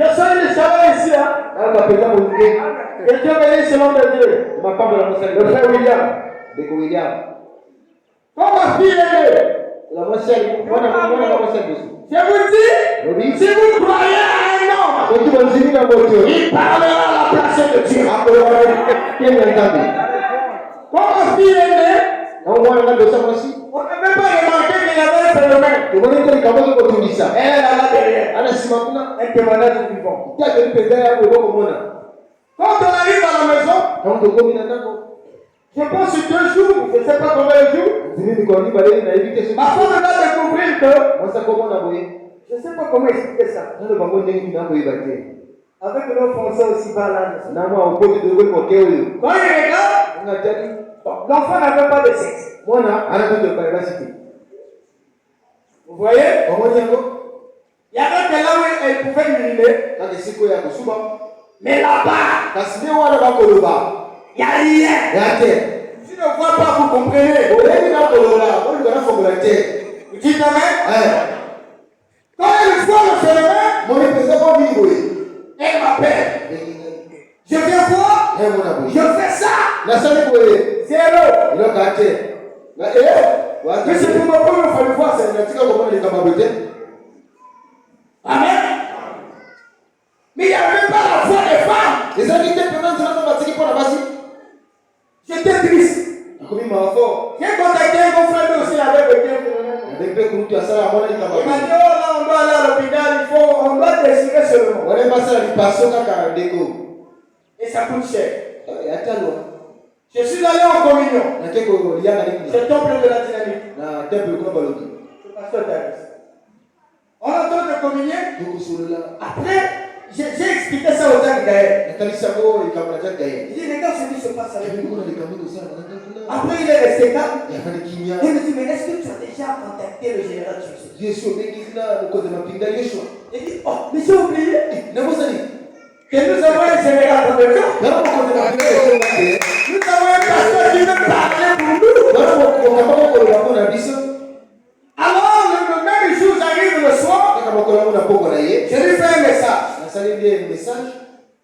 Je suis le chalet ici. Que Dieu bénisse l'homme de Dieu. Le frère William. Quand ma fille est née, je vous dis, si vous croyez à un homme, il parlera à la place de Dieu. Quand ma fille est née, on ne peut pas remarquer qu'il y avait un phénomène. Elle est là derrière. Un témoignage vivant. Quand on arrive à la maison, je pense 2 jours, je ne sais pas combien de jours. Ma femme va découvrir que je ne sais pas comment expliquer ça. Avec le français aussi bas là. Quand il regarde, l'enfant n'avait pas de sexe. Vous voyez? Il y avait que là où elle pouvait uriner. Mais là-bas, il n'y a rien. Tu ne vois pas, vous comprenez. Vous dites amen? Quand elle voit le phénomène, elle m'appelle. Je viens voir. Je fais ça. 0. Mais c'est pour ma première fois de voir ça. Amen. Mais il n'y avait pas la foi des femmes. J'étais triste. J'ai contacté mon frère aussi avec le cœur. Il m'a dit, oh là, on doit aller à l'hôpital, on doit décider seulement. Et ça coûte cher. Je suis allé en communion. C'est temple de la dynamique. Pasteur Darius. On entend de communier. Après, j'ai expliqué ça aux gens Gaël. Il dit, regarde ce qui se passe avec nous. Après, il est resté calme. Il me dit, mais est-ce que tu as déjà contacté le général Jésus? Il dit, oh, mais j'ai oublié. Que nous avons un général dans le camp. Nous avons un pasteur qui veut parler pour nous. Alors, le même jour, j'arrive le soir. Je lui fais un message.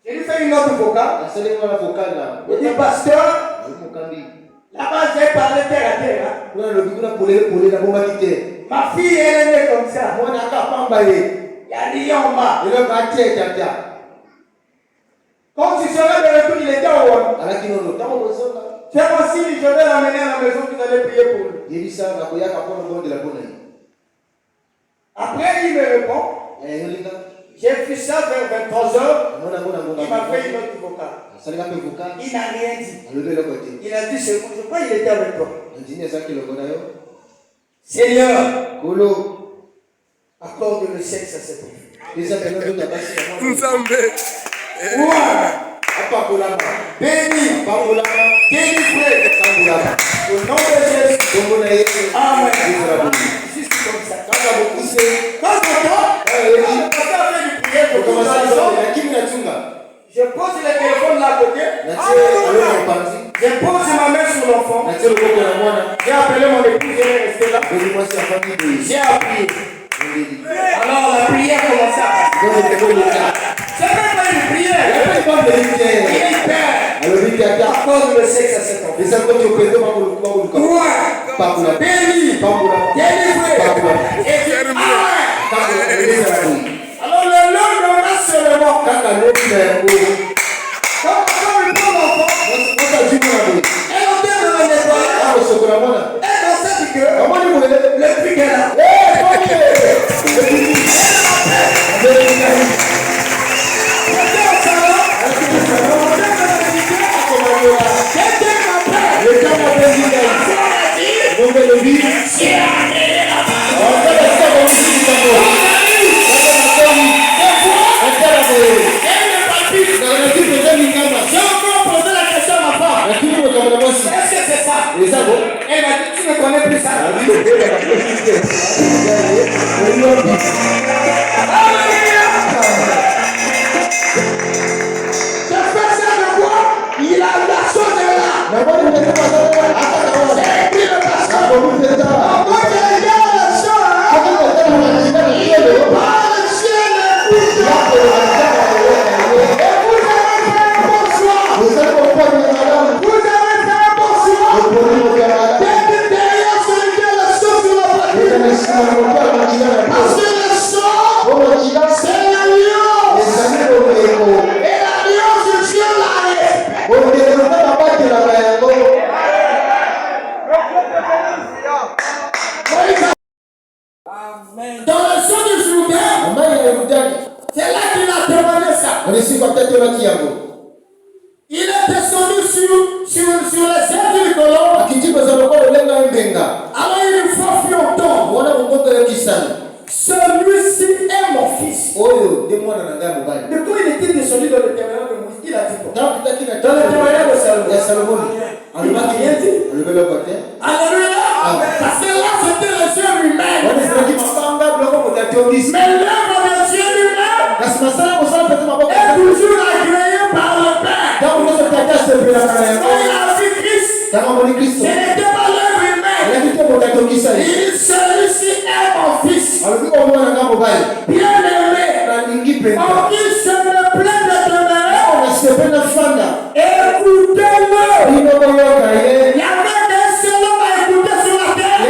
Je lui fais une note vocale. Je dis, pasteur, là-bas, j'ai parlé terre à terre. Ma fille, elle est née comme ça. Il y a rien en bas. Quand tu seras de retour, il était au haut. C'est possible, je vais l'amener à la maison, vous allez prier pour lui. Après, il me répond. J'ai fait ça vers 23h. Il m'a fait une note vocale. Il n'a rien dit. Il a dit seulement, je crois qu'il était avec toi. Seigneur, accorde le sexe à cette fille. Béni, délivré, au nom de Jésus. Amen. Juste comme ça. Quand je pose le téléphone là à côté. Je pose ma main sur l'enfant. J'ai appelé mon épouse, elle est restée là. J'ai appuyé. Alors la prière commence à passer. C'est même pas une prière. Il perd. Accorde le sexe à cet enfant. Béni, délivré. Et Amen. Alors le lendemain seulement. Quand il prend l'enfant, elle entend de la nettoyer. Elle dansait du cœur. Le pic est là. Est-ce que c'est ça? Elle m'a dit, tu ne connais plus ça. Alléluia. Il est descendu sur les ailes du colon. Alors il faut fier. Celui-ci est mon fils. Mais quand il était descendu dans le témoignage de Moïse, il a dit quoi? Dans le témoignage de Salomon. Il n'a rien dit. Alléluia. Parce que là, c'était le Dieu lui-même. Mais l'œuvre de Dieu lui-même est toujours agréée par le Père. Quand il a vu Christ, ce n'était pas l'œuvre humaine. Celui-ci est mon fils. Bien aimé. Oh, il se me plaît de demeurer. Écoutez-le. Il y avait des seul homme à écouter sur la terre.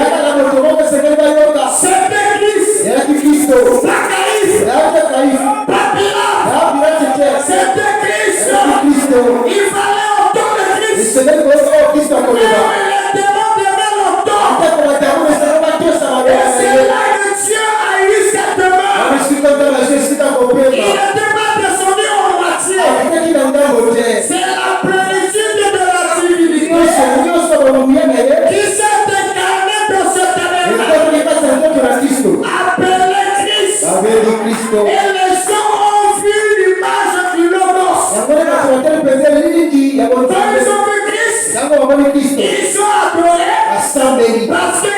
C'était Christ. Zacharie. Papillon. C'était Christ. Il fallait entendre Christ. Mais les démons devaient l'entendre. Et c'est là que Dieu a eu cette demande. Il n'était pas descendu en moitié. C'est la plénitude de la divinité qui s'est incarnée dans ce tabernacle. Appelé Christ. Et les gens ont vu l'image du Logos. Quand ils ont vu Christ, ils sont adorés parce que